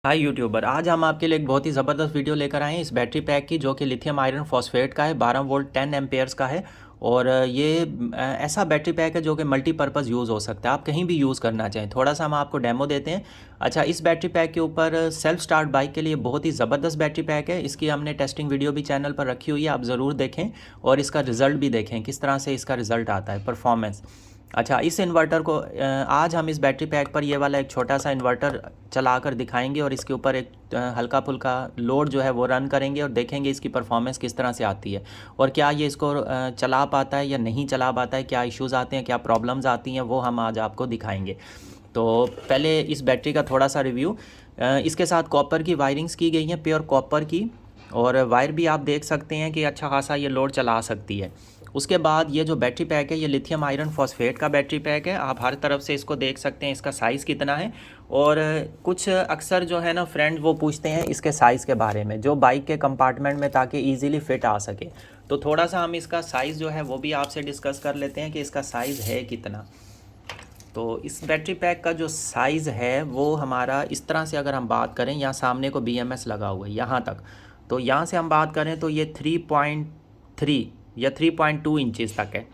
हाय YouTuber, आज हम आपके लिए एक बहुत ही ज़बरदस्त वीडियो लेकर आए हैं इस बैटरी पैक की, जो कि लिथियम आयरन फॉस्फेट का है, 12 वोल्ट 10 एम्पेयर्स का है। और ये ऐसा बैटरी पैक है जो कि मल्टीपर्पज़ यूज़ हो सकता है, आप कहीं भी यूज़ करना चाहें। थोड़ा सा हम आपको डेमो देते हैं। अच्छा, इस बैटरी पैक के ऊपर सेल्फ स्टार्ट बाइक के लिए बहुत ही ज़बरदस्त बैटरी पैक है। इसकी हमने टेस्टिंग वीडियो भी चैनल पर रखी हुई है, आप ज़रूर देखें और इसका रिज़ल्ट भी देखें, किस तरह से इसका रिज़ल्ट आता है, परफॉर्मेंस। अच्छा, इस इन्वर्टर को आज हम इस बैटरी पैक पर ये वाला एक छोटा सा इन्वर्टर चलाकर दिखाएंगे और इसके ऊपर एक हल्का फुल्का लोड जो है वो रन करेंगे और देखेंगे इसकी परफॉर्मेंस किस तरह से आती है और क्या ये इसको चला पाता है या नहीं चला पाता है, क्या इश्यूज़ आते हैं, क्या प्रॉब्लम्स आती हैं, वो हम आज आपको दिखाएंगे। तो पहले इस बैटरी का थोड़ा सा रिव्यू। इसके साथ कॉपर की वायरिंग्स की गई हैं, प्योर कॉपर की, और वायर भी आप देख सकते हैं कि अच्छा खासा ये लोड चला सकती है। उसके बाद ये जो बैटरी पैक है ये लिथियम आयरन फॉस्फेट का बैटरी पैक है, आप हर तरफ से इसको देख सकते हैं, इसका साइज़ कितना है। और कुछ अक्सर जो है ना फ्रेंड वो पूछते हैं इसके साइज़ के बारे में, जो बाइक के कंपार्टमेंट में, ताकि ईज़िली फिट आ सके। तो थोड़ा सा हम इसका साइज़ जो है वो भी आपसे डिस्कस कर लेते हैं कि इसका साइज़ है कितना। तो इस बैटरी पैक का जो साइज़ है वो हमारा इस तरह से, अगर हम बात करें, यहाँ सामने को BMS लगा हुआ है यहाँ तक, तो यहाँ से हम बात करें तो ये 3.3 या 3.2 इंचज़ तक है।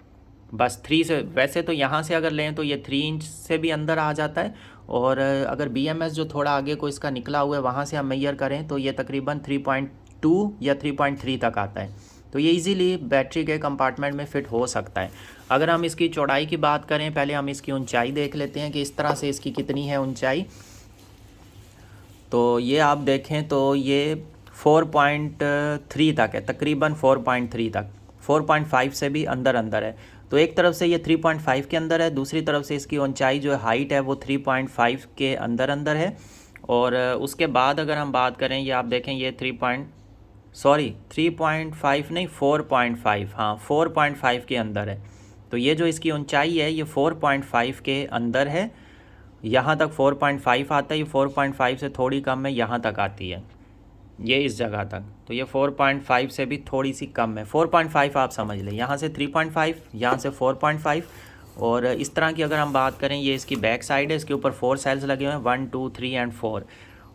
बस 3 से, वैसे तो यहाँ से अगर लें तो ये 3 इंच से भी अंदर आ जाता है। और अगर BMS जो थोड़ा आगे को इसका निकला हुआ है वहाँ से हम मेजर करें तो ये तकरीबन 3.2 या 3.3 तक आता है। तो ये इजीली बैटरी के कंपार्टमेंट में फ़िट हो सकता है। अगर हम इसकी चौड़ाई की बात करें, पहले हम इसकी ऊंचाई देख लेते हैं कि इस तरह से इसकी कितनी है ऊंचाई। तो ये आप देखें तो ये 4.3 तक है, तकरीबन 4.3 तक, 4.5 से भी अंदर अंदर है। तो एक तरफ से ये 3.5 के अंदर है, दूसरी तरफ से इसकी ऊंचाई जो हाइट है वो 3.5 के अंदर अंदर है। और उसके बाद अगर हम बात करें, ये आप देखें ये 3.5 नहीं, 4.5, हाँ 4.5 के अंदर है। तो ये जो इसकी ऊंचाई है ये 4.5 के अंदर है, यहाँ तक 4.5 आता है, ये 4.5 से थोड़ी कम है, यहाँ तक आती है ये इस जगह तक। तो ये 4.5 से भी थोड़ी सी कम है, 4.5 आप समझ लें, यहाँ से 3.5, यहाँ से 4.5। और इस तरह की अगर हम बात करें, ये इसकी बैक साइड है, इसके ऊपर 4 सेल्स लगे हुए हैं, 1 2 3 एंड 4।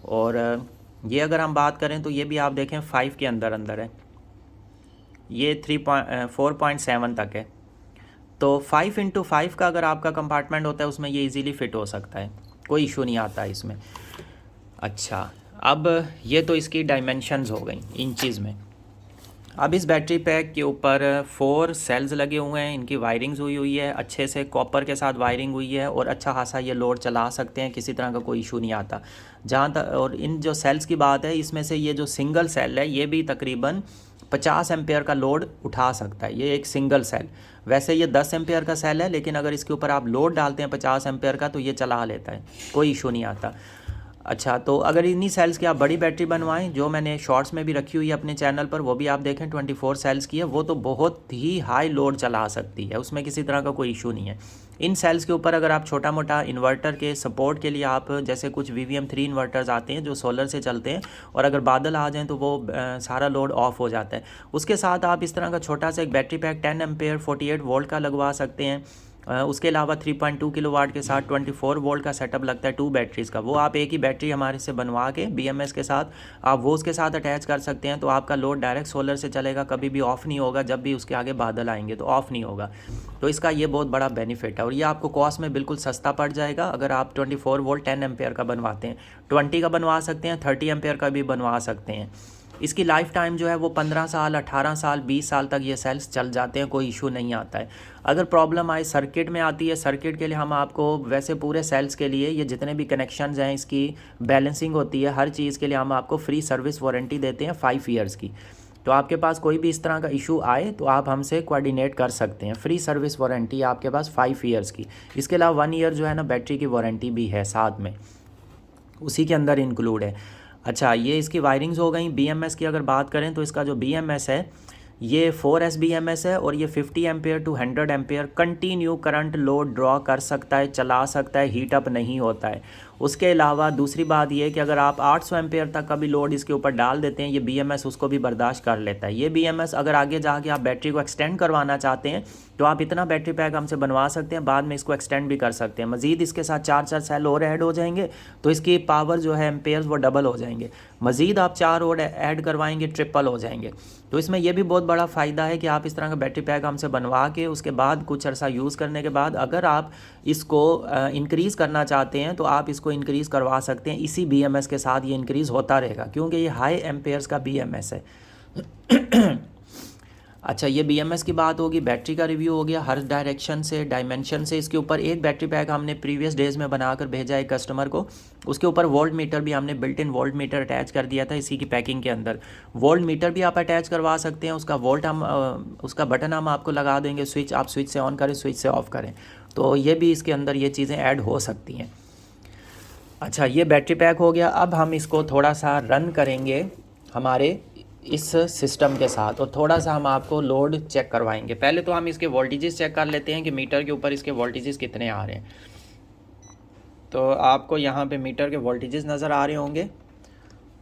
और ये अगर हम बात करें तो ये भी आप देखें 5 के अंदर अंदर है, ये 4.7 तक है। तो 5x5 का अगर आपका कंपार्टमेंट होता है उसमें ये इजीली फ़िट हो सकता है, कोई इशू नहीं आता है इसमें। अच्छा, अब ये तो इसकी डायमेंशंस हो गई इंचज़ में। अब इस बैटरी पैक के ऊपर 4 सेल्स लगे हुए हैं, इनकी वायरिंग्स हुई हुई है, अच्छे से कॉपर के साथ वायरिंग हुई है और अच्छा खासा ये लोड चला सकते हैं, किसी तरह का कोई इशू नहीं आता जहाँ तक। और इन जो सेल्स की बात है, इसमें से ये जो सिंगल सेल है ये भी तकरीबन 50 एम्पेयर का लोड उठा सकता है, ये एक सिंगल सेल। वैसे ये 10 एम्पेयर का सेल है, लेकिन अगर इसके ऊपर आप लोड डालते हैं 50 एम्पेयर का तो ये चला लेता है, कोई इशू नहीं आता। अच्छा, तो अगर इन्हीं सेल्स की आप बड़ी बैटरी बनवाएं, जो मैंने शॉर्ट्स में भी रखी हुई है अपने चैनल पर, वो भी आप देखें, 24 सेल्स की है, वो तो बहुत ही हाई लोड चला सकती है, उसमें किसी तरह का कोई इशू नहीं है। इन सेल्स के ऊपर अगर आप छोटा मोटा इन्वर्टर के सपोर्ट के लिए, आप जैसे कुछ VVM3 इन्वर्टर्स आते हैं जो सोलर से चलते हैं, और अगर बादल आ जाएँ तो वो सारा लोड ऑफ हो जाता है, उसके साथ आप इस तरह का छोटा सा एक बैटरी पैक 10 एम्पेयर 48 वोल्ट का लगवा सकते हैं। उसके अलावा 3.2 किलोवाट के साथ 24 वोल्ट का सेटअप लगता है 2 बैटरीज़ का, वो आप एक ही बैटरी हमारे से बनवा के BMS के साथ आप वो उसके साथ अटैच कर सकते हैं। तो आपका लोड डायरेक्ट सोलर से चलेगा, कभी भी ऑफ़ नहीं होगा, जब भी उसके आगे बादल आएंगे तो ऑफ़ नहीं होगा। तो इसका ये बहुत बड़ा बेनिफिट है और ये आपको कॉस्ट में बिल्कुल सस्ता पड़ जाएगा। अगर आप 24 वोल्ट 10 एम्पेयर का बनवाते हैं, 20 का बनवा सकते हैं, 30 एम्पेयर का भी बनवा सकते हैं। इसकी लाइफ टाइम जो है वो 15 साल, 18 साल, 20 साल तक ये सेल्स चल जाते हैं, कोई इशू नहीं आता है। अगर प्रॉब्लम आए सर्किट में आती है, सर्किट के लिए हम आपको, वैसे पूरे सेल्स के लिए ये जितने भी कनेक्शंस हैं, इसकी बैलेंसिंग होती है, हर चीज़ के लिए हम आपको फ्री सर्विस वारंटी देते हैं 5 ईयर्स की। तो आपके पास कोई भी इस तरह का इशू आए तो आप हमसे कोऑर्डिनेट कर सकते हैं, फ्री सर्विस वारंटी आपके पास 5 ईयर्स की। इसके अलावा 1 ईयर जो है ना बैटरी की वारंटी भी है साथ में, उसी के अंदर इंक्लूड है। अच्छा, ये इसकी वायरिंग्स हो गई। BMS की अगर बात करें तो इसका जो BMS है ये 4S BMS है और ये 50 ampere to 100 ampere continue current load draw कर सकता है, चला सकता है, हीट अप नहीं होता है। उसके अलावा दूसरी बात ये है कि अगर आप 800 एम्पेयर तक का भी लोड इसके ऊपर डाल देते हैं, ये BMS उसको भी बर्दाश्त कर लेता है। ये BMS अगर आगे जाके आप बैटरी को एक्सटेंड करवाना चाहते हैं तो आप इतना बैटरी पैक हमसे बनवा सकते हैं, बाद में इसको एक्सटेंड भी कर सकते हैं। मज़ीद इसके साथ 4 सेल और ऐड हो जाएंगे तो इसकी पावर जो है एम्पेयर्स वो डबल हो जाएंगे। मज़ीद आप 4 और ऐड करवाएंगे, ट्रिपल हो जाएंगे। तो इसमें यह भी बहुत बड़ा फ़ायदा है कि आप इस तरह का बैटरी पैक हमसे बनवा के उसके बाद कुछ अर्सा यूज़ करने के बाद अगर आप इसको इंक्रीज़ करना चाहते हैं तो आप इसको इंक्रीज़ करवा सकते हैं। इसी BMS के साथ ये इंक्रीज़ होता रहेगा क्योंकि ये हाई एम्पेयर्स का BMS है। अच्छा, ये BMS की बात होगी। बैटरी का रिव्यू हो गया, हर डायरेक्शन से, डायमेंशन से। इसके ऊपर एक बैटरी पैक हमने प्रीवियस डेज़ में बनाकर भेजा है कस्टमर को। उसके ऊपर वोल्ट मीटर भी हमने built in volt meter attach कर दिया था इसी की पैकिंग के अंदर। वोल्ट मीटर भी आप अटैच करवा सकते हैं, उसका वोल्ट हम उसका बटन हम आपको लगा देंगे, स्विच आप स्विच से ऑन करें, स्विच से ऑफ़ करें, तो ये भी इसके अंदर ये चीज़ें ऐड हो सकती हैं। अच्छा, ये बैटरी पैक हो गया। अब हम इसको थोड़ा सा रन करेंगे हमारे इस सिस्टम के साथ और थोड़ा सा हम आपको लोड चेक करवाएंगे। पहले तो हम इसके वोल्टेजेस चेक कर लेते हैं कि मीटर के ऊपर इसके वोल्टेजेस कितने आ रहे हैं। तो आपको यहाँ पे मीटर के वोल्टेजेस नज़र आ रहे होंगे,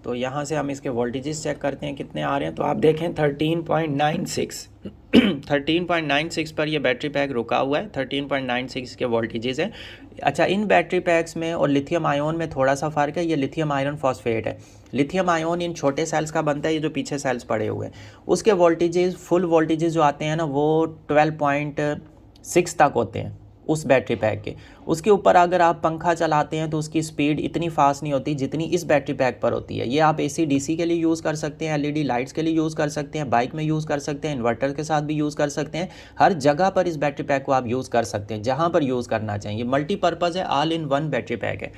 तो यहाँ से हम इसके वोल्टेजेस चेक करते हैं कितने आ रहे हैं। तो आप देखें 13.96 13.96 पर ये बैटरी पैक रुका हुआ है। 13.96 के वोल्टेजेस है। अच्छा, इन बैटरी पैक्स में और लिथियम आयोन में थोड़ा सा फ़र्क है। ये लिथियम आयरन फॉस्फेट है। लिथियम आयोन इन छोटे सेल्स का बनता है, ये जो पीछे सेल्स पड़े हुए हैं उसके वोल्टेजेस, फुल वोल्टेजेस जो आते हैं ना वो 12.6 तक होते हैं उस बैटरी पैक के। उसके ऊपर अगर आप पंखा चलाते हैं तो उसकी स्पीड इतनी फास्ट नहीं होती जितनी इस बैटरी पैक पर होती है। ये आप AC DC के लिए यूज़ कर सकते हैं, LED लाइट्स के लिए यूज़ कर सकते हैं, बाइक में यूज़ कर सकते हैं, इन्वर्टर के साथ भी यूज़ कर सकते हैं। हर जगह पर इस बैटरी पैक को आप यूज़ कर सकते हैं जहाँ पर यूज़ करना चाहिए। मल्टीपर्पज़ है, all in one battery pack है।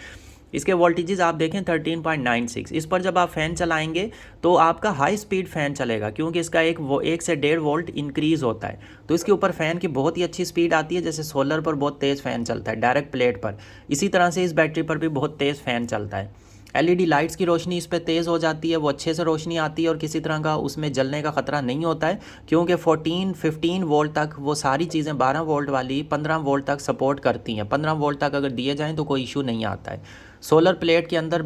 इसके वोल्टेजेस आप देखें 13.96। इस पर जब आप फ़ैन चलाएंगे तो आपका हाई स्पीड फ़ैन चलेगा क्योंकि इसका 1 से 1.5 वोल्ट इंक्रीज़ होता है। तो इसके ऊपर फ़ैन की बहुत ही अच्छी स्पीड आती है, जैसे सोलर पर बहुत तेज़ फ़ैन चलता है डायरेक्ट प्लेट पर, इसी तरह से इस बैटरी पर भी बहुत तेज़ फ़ैन चलता है। LED लाइट्स की रोशनी इस पर तेज़ हो जाती है, वो अच्छे से रोशनी आती है और किसी तरह का उसमें जलने का ख़तरा नहीं होता है क्योंकि 14-15 वोल्ट तक वो सारी चीज़ें 12 वोल्ट वाली 15 वोल्ट तक सपोर्ट करती हैं। 15 वोल्ट तक अगर दिए जाएँ तो कोई इशू नहीं आता है। सोलर प्लेट के अंदर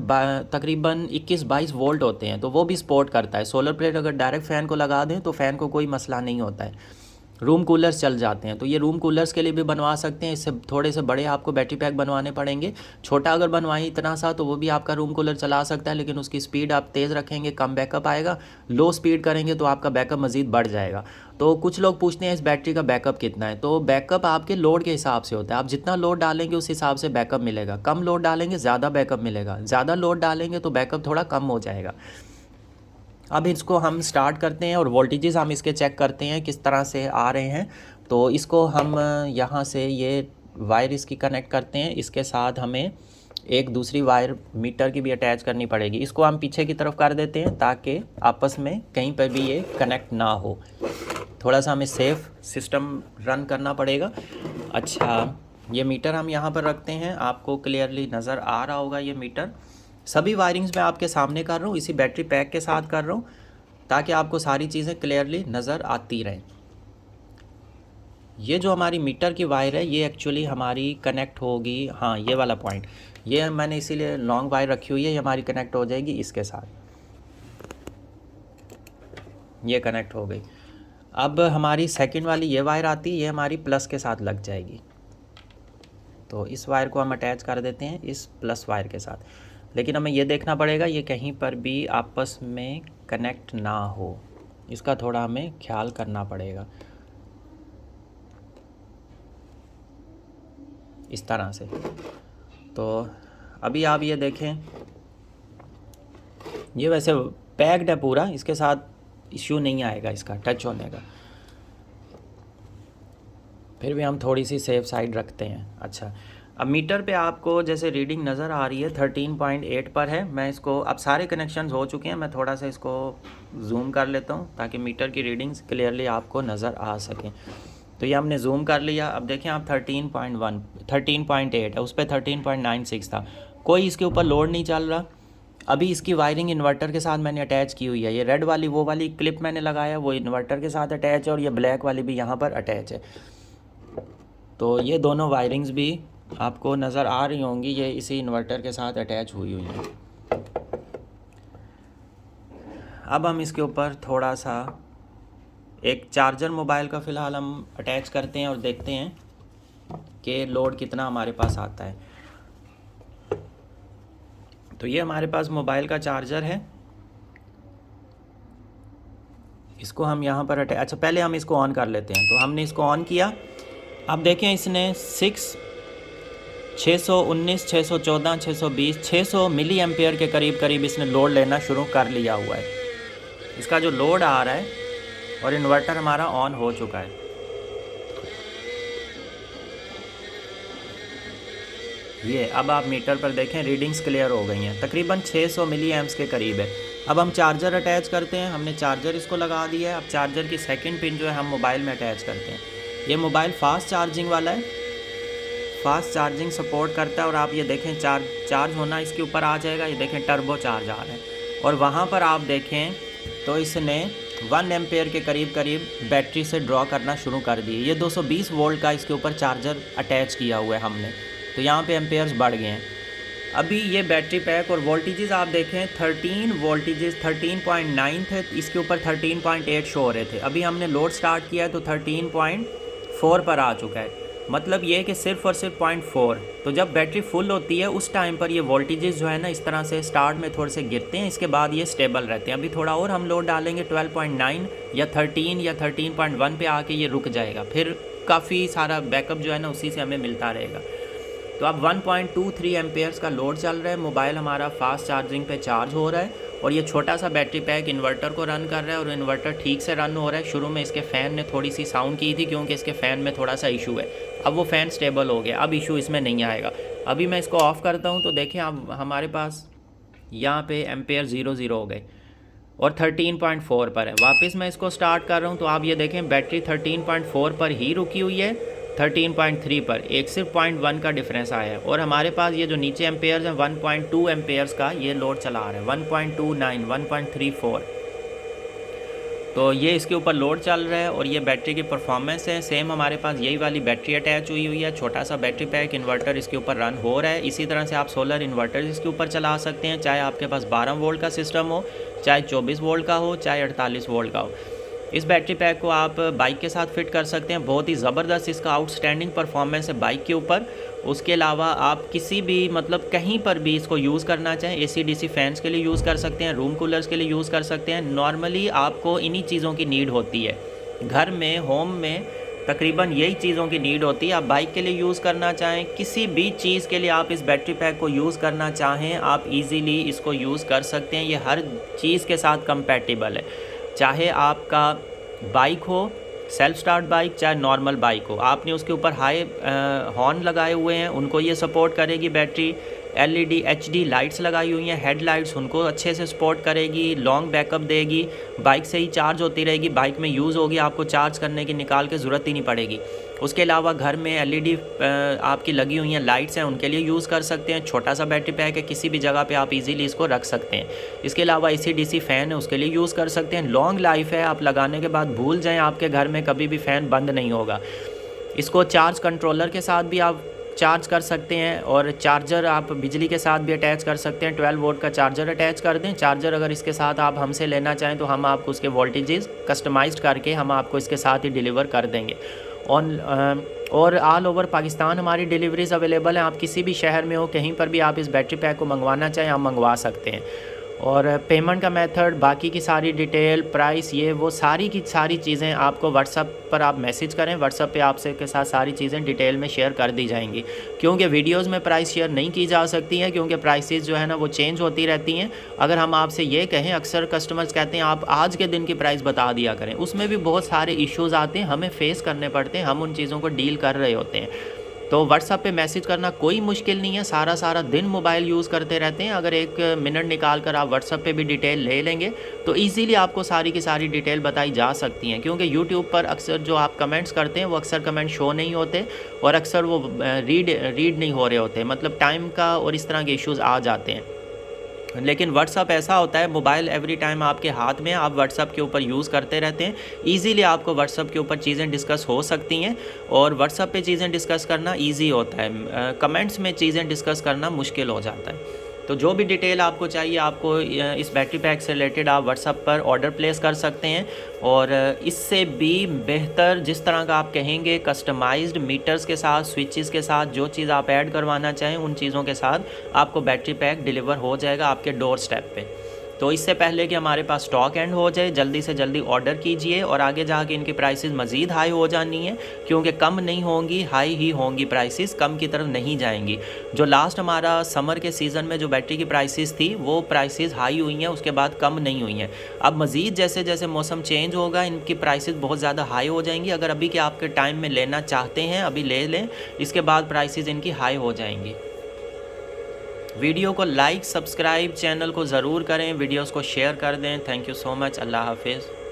तकरीबन 21-22 वोल्ट होते हैं तो वो भी सपोर्ट करता है। सोलर प्लेट अगर डायरेक्ट फ़ैन को लगा दें तो फ़ैन को कोई मसला नहीं होता है। रूम कूलर्स चल जाते हैं, तो ये रूम कूलर्स के लिए भी बनवा सकते हैं। इससे थोड़े से बड़े आपको बैटरी पैक बनवाने पड़ेंगे। छोटा अगर बनवाएं इतना सा तो वो भी आपका रूम कूलर चला सकता है, लेकिन उसकी स्पीड आप तेज़ रखेंगे कम बैकअप आएगा। लो स्पीड करेंगे तो आपका बैकअप मज़ीद बढ़ जाएगा। तो कुछ लोग पूछते हैं इस बैटरी का बैकअप कितना है, तो बैकअप आपके लोड के हिसाब से होता है। आप जितना लोड डालेंगे उस हिसाब से बैकअप मिलेगा। कम लोड डालेंगे ज़्यादा बैकअप मिलेगा, ज़्यादा लोड डालेंगे तो बैकअप थोड़ा कम हो जाएगा। अब इसको हम स्टार्ट करते हैं और वोल्टेजेस हम इसके चेक करते हैं किस तरह से आ रहे हैं। तो इसको हम यहाँ से ये वायर इसकी कनेक्ट करते हैं, इसके साथ हमें एक दूसरी वायर मीटर की भी अटैच करनी पड़ेगी। इसको हम पीछे की तरफ कर देते हैं ताकि आपस में कहीं पर भी ये कनेक्ट ना हो। थोड़ा सा हमें सेफ़ सिस्टम रन करना पड़ेगा। अच्छा, ये मीटर हम यहाँ पर रखते हैं, आपको क्लियरली नज़र आ रहा होगा ये मीटर। सभी वायरिंग्स मैं आपके सामने कर रहा हूँ, इसी बैटरी पैक के साथ कर रहा हूँ ताकि आपको सारी चीज़ें क्लियरली नज़र आती रहें। ये जो हमारी मीटर की वायर है ये एक्चुअली हमारी कनेक्ट होगी, हाँ ये वाला पॉइंट, ये मैंने इसीलिए लॉन्ग वायर रखी हुई है, ये हमारी कनेक्ट हो जाएगी इसके साथ। ये कनेक्ट हो गई। अब हमारी सेकंड वाली ये वायर आती है, ये हमारी प्लस के साथ लग जाएगी। तो इस वायर को हम अटैच कर देते हैं इस प्लस वायर के साथ, लेकिन हमें ये देखना पड़ेगा ये कहीं पर भी आपस में कनेक्ट ना हो, इसका थोड़ा हमें ख्याल करना पड़ेगा। इस तरह से। तो अभी आप ये देखें, ये वैसे पैक्ड है पूरा, इसके साथ इश्यू नहीं आएगा इसका टच होने का, फिर भी हम थोड़ी सी सेफ साइड रखते हैं। अच्छा, अब मीटर पे आपको जैसे रीडिंग नज़र आ रही है 13.8 पर है। मैं इसको, अब सारे कनेक्शंस हो चुके हैं, मैं थोड़ा सा इसको जूम कर लेता हूँ ताकि मीटर की रीडिंग्स क्लियरली आपको नज़र आ सकें। तो ये हमने जूम कर लिया। अब देखें आप 13.8 है, उस पर 13.96 था, कोई इसके ऊपर लोड नहीं चल रहा। अभी इसकी वायरिंग इन्वर्टर के साथ मैंने अटैच की हुई है। ये रेड वाली वो वाली क्लिप मैंने लगाया वो इन्वर्टर के साथ अटैच है और ये ब्लैक वाली भी यहाँ पर अटैच है। तो ये दोनों वायरिंग्स भी आपको नज़र आ रही होंगी, ये इसी इन्वर्टर के साथ अटैच हुई हुई हैं। अब हम इसके ऊपर थोड़ा सा एक चार्जर मोबाइल का फ़िलहाल हम अटैच करते हैं और देखते हैं कि लोड कितना हमारे पास आता है। तो ये हमारे पास मोबाइल का चार्जर है, इसको हम यहाँ पर अच्छा पहले हम इसको ऑन कर लेते हैं। तो हमने इसको ऑन किया, अब देखें इसने 619, 614, 620, 600 मिली एम्पेयर के करीब इसने लोड लेना शुरू कर लिया हुआ है। इसका जो लोड आ रहा है और इन्वर्टर हमारा ऑन हो चुका है। ये अब आप मीटर पर देखें, रीडिंग्स क्लियर हो गई हैं, तकरीबन 600 मिली एम्प्स के करीब है। अब हम चार्जर अटैच करते हैं। हमने चार्जर इसको लगा दिया है। अब चार्जर की सेकंड पिन जो है हम मोबाइल में अटैच करते हैं। ये मोबाइल फ़ास्ट चार्जिंग वाला है, फ़ास्ट चार्जिंग सपोर्ट करता है। और आप ये देखें चार्ज होना इसके ऊपर आ जाएगा, ये देखें टर्बो चार्ज आ रहा है। और वहाँ पर आप देखें तो इसने 1 एम्पेयर के करीब बैटरी से ड्रॉ करना शुरू कर दी। ये 220 वोल्ट का इसके ऊपर चार्जर अटैच किया हुआ है हमने, तो यहाँ पे एम्पेयर्स बढ़ गए हैं। अभी ये बैटरी पैक और वोल्टेजेस आप देखें, 13 वोल्टेजेस 13.9 थे, इसके ऊपर 13.8 शो हो रहे थे। अभी हमने लोड स्टार्ट किया है तो 13.4 पर आ चुका है। मतलब ये कि सिर्फ और सिर्फ 0.4। तो जब बैटरी फुल होती है उस टाइम पर ये वोल्टेजेस जो है ना इस तरह से स्टार्ट में थोड़े से गिरते हैं, इसके बाद ये स्टेबल रहते हैं। अभी थोड़ा और हम लोड डालेंगे 12.9 या 13 या 13.1 पे आके ये रुक जाएगा, फिर काफ़ी सारा बैकअप जो है ना उसी से हमें मिलता रहेगा। तो अब 1.23 एम्पेयर्स का लोड चल रहा है, मोबाइल हमारा फास्ट चार्जिंग पे चार्ज हो रहा है और ये छोटा सा बैटरी पैक इन्वर्टर को रन कर रहा है और इन्वर्टर ठीक से रन हो रहा है। शुरू में इसके फ़ैन ने थोड़ी सी साउंड की थी क्योंकि इसके फ़ैन में थोड़ा सा इशू है, अब वो फ़ैन स्टेबल हो गया, अब इशू इसमें नहीं आएगा। अभी मैं इसको ऑफ़ करता हूँ तो देखें अब हमारे पास यहाँ पे एम्पेयर 0 हो गए और 13.4 पर है। वापस मैं इसको स्टार्ट कर रहा हूँ तो आप ये देखें बैटरी 13.4 पर ही रुकी हुई है, 13.3 पर एक सिर्फ 0.1 का डिफरेंस आया है। और हमारे पास ये जो नीचे एम्पेयर्स हैं 1.2 एम्पेयर्स का ये लोड चला आ रहा है, 1.29, 1.34। तो ये इसके ऊपर लोड चल रहा है और ये बैटरी की परफॉर्मेंस है। सेम हमारे पास यही वाली बैटरी अटैच हुई है, छोटा सा बैटरी पैक इन्वर्टर इसके ऊपर रन हो रहा है। इसी तरह से आप सोलर इन्वर्टर इसके ऊपर चला सकते हैं, चाहे आपके पास 12 वोल्ट का सिस्टम हो, चाहे 24 वोल्ट का हो, चाहे 48 वोल्ट का हो। इस बैटरी पैक को आप बाइक के साथ फिट कर सकते हैं, बहुत ही ज़बरदस्त इसका आउटस्टैंडिंग परफॉर्मेंस है बाइक के ऊपर। उसके अलावा आप किसी भी मतलब कहीं पर भी इसको यूज़ करना चाहें, AC DC फैंस के लिए यूज़ कर सकते हैं, रूम कूलर्स के लिए यूज़ कर सकते हैं। नॉर्मली आपको इन्हीं चीज़ों की नीड होती है घर में, होम में तकरीबन यही चीज़ों की नीड होती है। आप बाइक के लिए यूज़ करना चाहें, किसी भी चीज़ के लिए आप इस बैटरी पैक को यूज़ करना चाहें, आप इजीली इसको यूज़ कर सकते हैं। ये हर चीज़ के साथ कंपैटिबल है, चाहे आपका बाइक हो, सेल्फ स्टार्ट बाइक, चाहे नॉर्मल बाइक हो। आपने उसके ऊपर हाई हॉर्न लगाए हुए हैं, उनको ये सपोर्ट करेगी बैटरी। LED HD लाइट्स लगाई हुई हैं, हेडलाइट्स, उनको अच्छे से सपोर्ट करेगी, लॉन्ग बैकअप देगी, बाइक से ही चार्ज होती रहेगी, बाइक में यूज़ होगी, आपको चार्ज करने की निकाल के ज़रूरत ही नहीं पड़ेगी। उसके अलावा घर में LED आपकी लगी हुई हैं, लाइट्स हैं, उनके लिए यूज़ कर सकते हैं। छोटा सा बैटरी पैक है, किसी भी जगह पे आप इजीली इसको रख सकते हैं। इसके अलावा AC DC फ़ैन है, उसके लिए यूज़ कर सकते हैं। लॉन्ग लाइफ है, आप लगाने के बाद भूल जाएँ, आपके घर में कभी भी फ़ैन बंद नहीं होगा। इसको चार्ज कंट्रोलर के साथ भी आप चार्ज कर सकते हैं और चार्जर आप बिजली के साथ भी अटैच कर सकते हैं। 12 वोल्ट का चार्जर अटैच कर दें। चार्जर अगर इसके साथ आप हमसे लेना चाहें तो हम आपको उसके वोल्टेजेस कस्टमाइज़ करके हम आपको इसके साथ ही डिलीवर कर देंगे। और ऑल ओवर पाकिस्तान हमारी डिलीवरीज़ अवेलेबल हैं। आप किसी भी शहर में हो, कहीं पर भी आप इस बैटरी पैक को मंगवाना चाहें आप मंगवा सकते हैं। और पेमेंट का मेथड, बाकी की सारी डिटेल, प्राइस, ये वो सारी की सारी चीज़ें आपको व्हाट्सअप पर आप मैसेज करें, व्हाट्सअप पे आपसे के साथ सारी चीज़ें डिटेल में शेयर कर दी जाएंगी। क्योंकि वीडियोस में प्राइस शेयर नहीं की जा सकती हैं, क्योंकि प्राइसेस जो है ना वो चेंज होती रहती हैं। अगर हम आपसे ये कहें, अक्सर कस्टमर्स कहते हैं आप आज के दिन की प्राइस बता दिया करें, उसमें भी बहुत सारे इश्यूज़ आते हैं, हमें फेस करने पड़ते हैं, हम उन चीज़ों को डील कर रहे होते हैं। तो व्हाट्सअप पे मैसेज करना कोई मुश्किल नहीं है, सारा दिन मोबाइल यूज़ करते रहते हैं। अगर 1 मिनट निकाल कर आप व्हाट्सअप पे भी डिटेल ले लेंगे तो इजीली आपको सारी की सारी डिटेल बताई जा सकती हैं। क्योंकि यूट्यूब पर अक्सर जो आप कमेंट्स करते हैं वो अक्सर कमेंट शो नहीं होते और अक्सर वो रीड नहीं हो रहे होते, मतलब टाइम का और इस तरह के इश्यूज़ आ जाते हैं। लेकिन व्हाट्सअप ऐसा होता है, मोबाइल एवरी टाइम आपके हाथ में, आप व्हाट्सअप के ऊपर यूज़ करते रहते हैं, इजीली आपको व्हाट्सअप के ऊपर चीज़ें डिस्कस हो सकती हैं। और व्हाट्सअप पे चीज़ें डिस्कस करना इजी होता है, कमेंट्स में चीज़ें डिस्कस करना मुश्किल हो जाता है। तो जो भी डिटेल आपको चाहिए, आपको इस बैटरी पैक से रिलेटेड आप व्हाट्सअप पर ऑर्डर प्लेस कर सकते हैं। और इससे भी बेहतर जिस तरह का आप कहेंगे, कस्टमाइज्ड मीटर्स के साथ, स्विचेस के साथ, जो चीज़ आप ऐड करवाना चाहें उन चीज़ों के साथ आपको बैटरी पैक डिलीवर हो जाएगा आपके डोर स्टेप पे। तो इससे पहले कि हमारे पास स्टॉक एंड हो जाए, जल्दी से जल्दी ऑर्डर कीजिए। और आगे जाके इनकी प्राइसेस मज़ीद हाई हो जानी है, क्योंकि कम नहीं होंगी, हाई ही होंगी प्राइसेस, कम की तरफ नहीं जाएंगी। जो लास्ट हमारा समर के सीज़न में जो बैटरी की प्राइसेस थी वो प्राइसेस हाई हुई हैं, उसके बाद कम नहीं हुई हैं। अब मज़ीद जैसे जैसे मौसम चेंज होगा इनकी प्राइसेस बहुत ज़्यादा हाई हो जाएंगी। अगर अभी के आपके टाइम में लेना चाहते हैं अभी ले लें, इसके बाद प्राइसेस इनकी हाई हो जाएंगी। वीडियो को लाइक, सब्सक्राइब चैनल को ज़रूर करें, वीडियोस को शेयर कर दें। Thank you so much. अल्लाह हाफिज़।